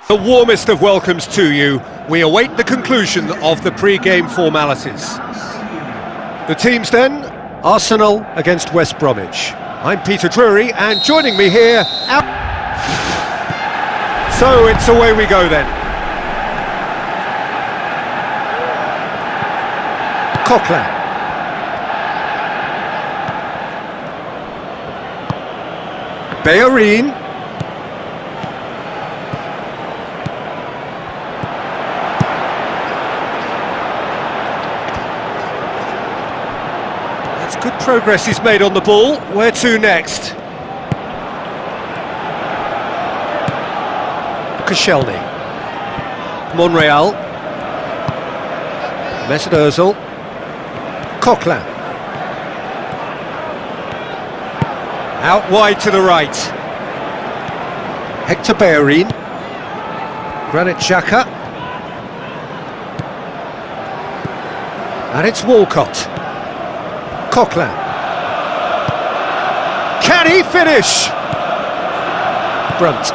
The warmest of welcomes to you. We await the conclusion of the pre-game formalities. The teams then, Arsenal against West Bromwich. I'm Peter Drury, and joining me here... So it's away we go then. Coquelin. Bellerin. That's good progress he's made on the ball. Where to next? Koscielny. Monreal. Mesut Ozil. Coquelin. Out wide to the right. Hector Bellerin. Granit Xhaka. And it's Walcott. Coquelin. Can he finish? Brunt.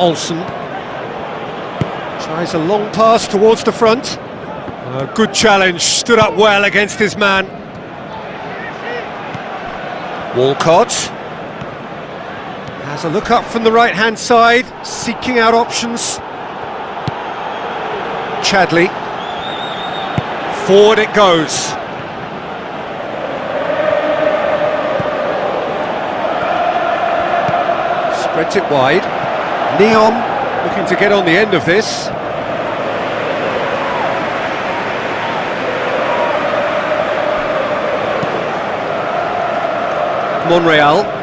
Olsen. Tries a long pass towards the front. A good challenge, stood up well against his man. Walcott has a look up from the right-hand side, seeking out options. Chadley. Forward it goes. Spreads it wide. Neon looking to get on the end of this. Monreal.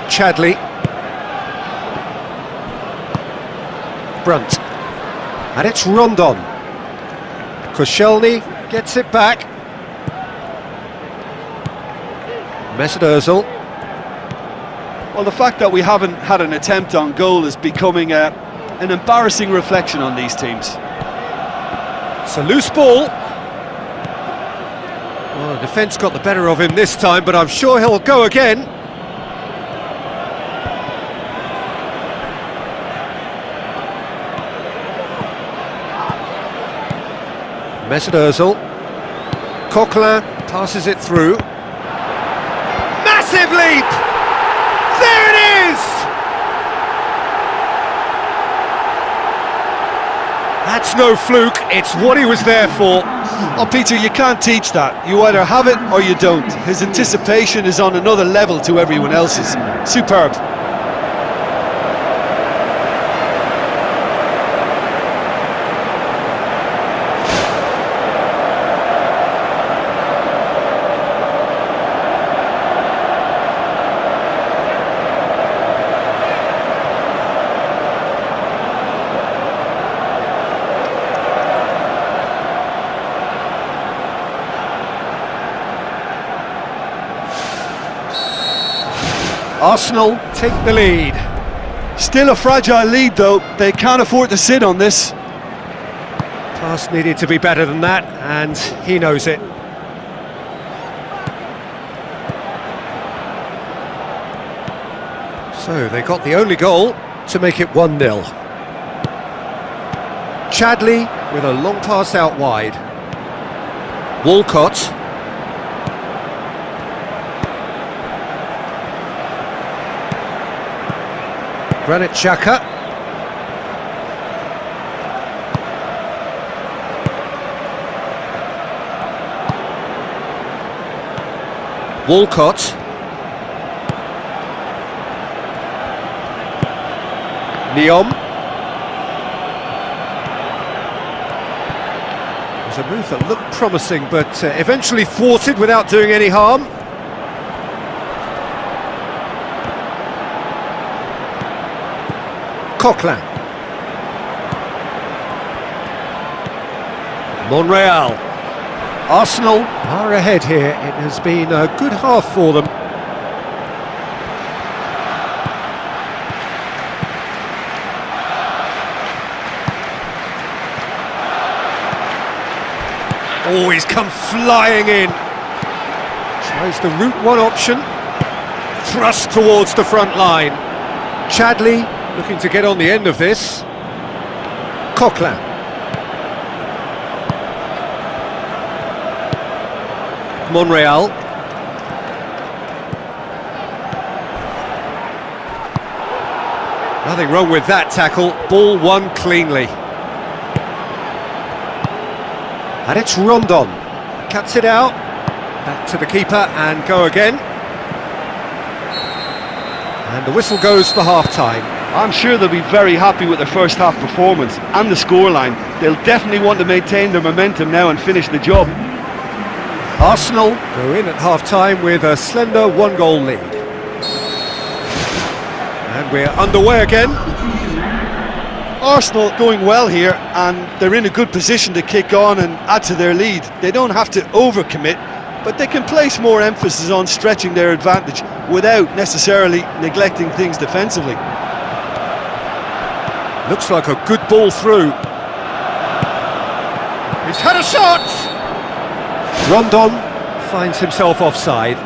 Chadley. Brunt. And it's Rondon. Koscielny gets it back. Mesut Ozil. Well, the fact that we haven't had an attempt on goal is becoming an embarrassing reflection on these teams. It's a loose ball. Well, the defence got the better of him this time, but I'm sure he'll go again. Mesut Ozil. Coquelin passes it through. Massive leap! There it is! That's no fluke, it's what he was there for. Oh, Peter, you can't teach that. You either have it or you don't. His anticipation is on another level to everyone else's. Superb. Arsenal take the lead. Still a fragile lead though, they can't afford to sit on this. Pass needed to be better than that, and he knows it. So they got the only goal to make it 1-0. Chadley with a long pass out wide. Walcott. Granit Xhaka. Walcott. Neon. It was a move that looked promising, but eventually thwarted without doing any harm. Coquelin. Monreal. Arsenal are ahead here. It has been a good half for them. Oh, he's come flying in. Tries the route one option. Thrust towards the front line. Chadley looking to get on the end of this. Coquelin. Monreal. Nothing wrong with that tackle. Ball won cleanly. And it's Rondon. Cuts it out. Back to the keeper and go again. And the whistle goes for half-time. I'm sure they'll be very happy with their first half performance and the scoreline. They'll definitely want to maintain their momentum now and finish the job. Arsenal go in at half-time with a slender one-goal lead. And we're underway again. Arsenal going well here, and they're in a good position to kick on and add to their lead. They don't have to overcommit, but they can place more emphasis on stretching their advantage without necessarily neglecting things defensively. Looks like a good ball through. He's had a shot! Rondon finds himself offside.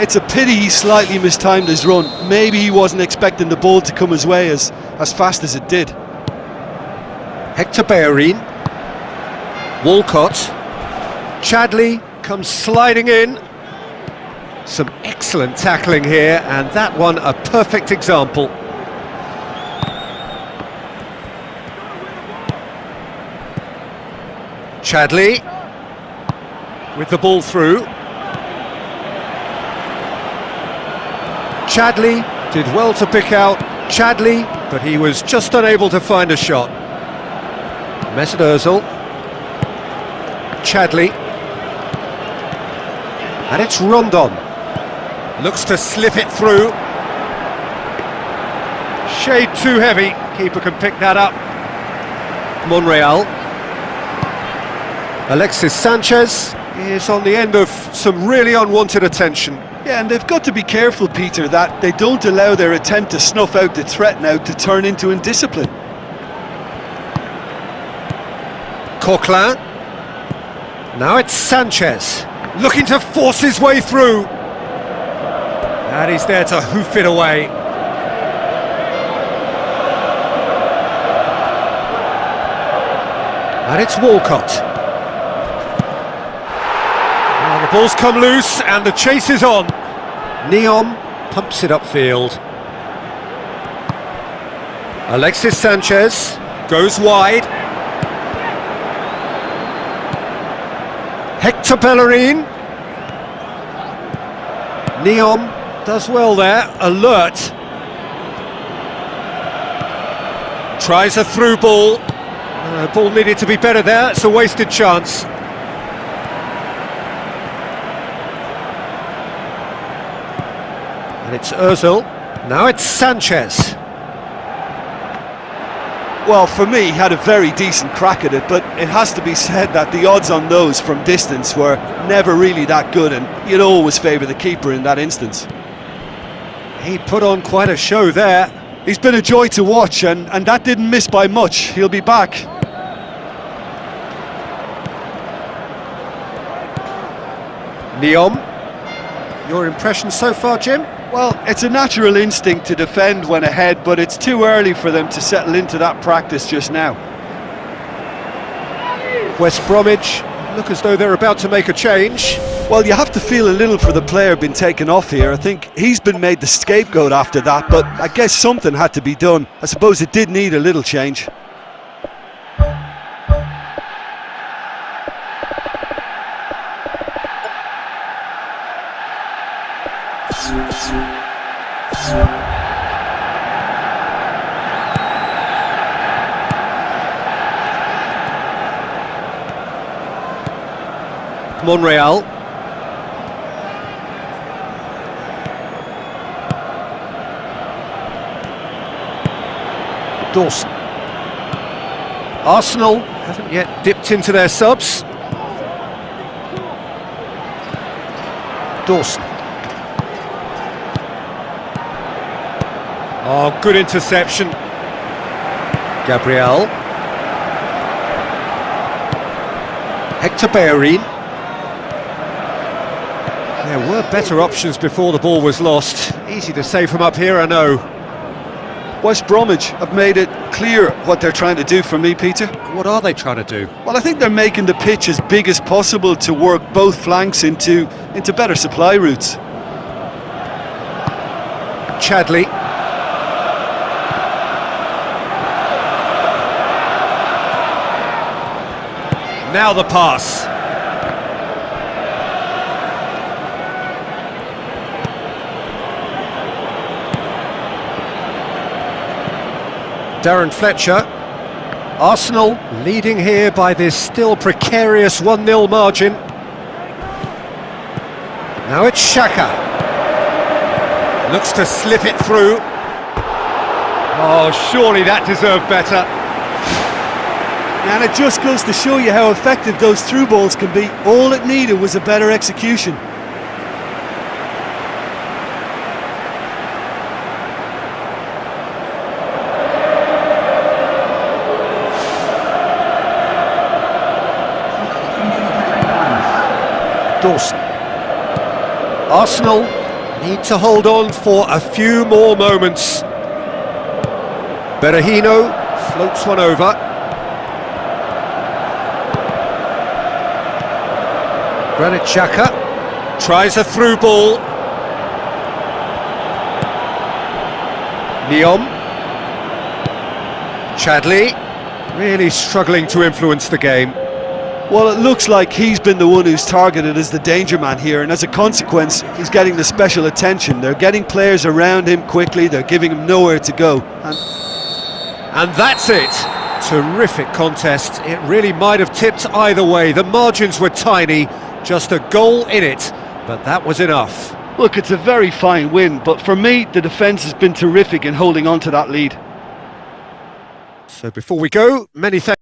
It's a pity he slightly mistimed his run. Maybe he wasn't expecting the ball to come his way as fast as it did. Hector Bellerin. Walcott. Chadley comes sliding in. Some excellent tackling here, and that one a perfect example. Chadley with the ball through. Chadley did well to pick out Chadley, but he was just unable to find a shot. Mesut Ozil. Chadley. And it's Rondon. Looks to slip it through. Shade too heavy. Keeper can pick that up. Monreal. Alexis Sanchez is on the end of some really unwanted attention. Yeah, and they've got to be careful, Peter, that they don't allow their attempt to snuff out the threat now to turn into indiscipline. Coquelin. Now it's Sanchez, looking to force his way through. And he's there to hoof it away. And it's Walcott. The ball's come loose and the chase is on. Neom pumps it upfield. Alexis Sanchez goes wide. Hector Bellerin. Neom does well there, alert. Tries a through ball. Ball needed to be better there, it's a wasted chance. And it's Ozil. Now it's Sanchez. Well, for me, he had a very decent crack at it, but it has to be said that the odds on those from distance were never really that good, and you'd always favour the keeper in that instance. He put on quite a show there. He's been a joy to watch, and that didn't miss by much. He'll be back. Neom, your impression so far, Jim? Well, it's a natural instinct to defend when ahead, but it's too early for them to settle into that practice just now. West Bromwich look as though they're about to make a change. Well, you have to feel a little for the player being taken off here. I think he's been made the scapegoat after that, but I guess something had to be done. I suppose it did need a little change. Monreal. Dawson. Arsenal haven't yet dipped into their subs. Dawson. Oh, good interception. Gabriel. Hector Bellerin. There were better options before the ball was lost. Easy to say from up here, I know. West Bromwich have made it clear what they're trying to do for me, Peter. What are they trying to do? Well, I think they're making the pitch as big as possible to work both flanks into better supply routes. Chadley. Now the pass. Darren Fletcher. Arsenal leading here by this still precarious 1-0 margin. Now it's Xhaka. Looks to slip it through. Oh, surely that deserved better. And it just goes to show you how effective those through balls can be. All it needed was a better execution. Dawson. Arsenal need to hold on for a few more moments. Berahino floats one over. Granit Xhaka tries a through ball. Neom. Chadley really struggling to influence the game. Well, it looks like he's been the one who's targeted as the danger man here, and as a consequence, he's getting the special attention. They're getting players around him quickly, they're giving him nowhere to go. And that's it. Terrific contest. It really might have tipped either way. The margins were tiny, just a goal in it, but that was enough. Look, it's a very fine win, but for me, the defence has been terrific in holding on to that lead. So before we go, many thanks.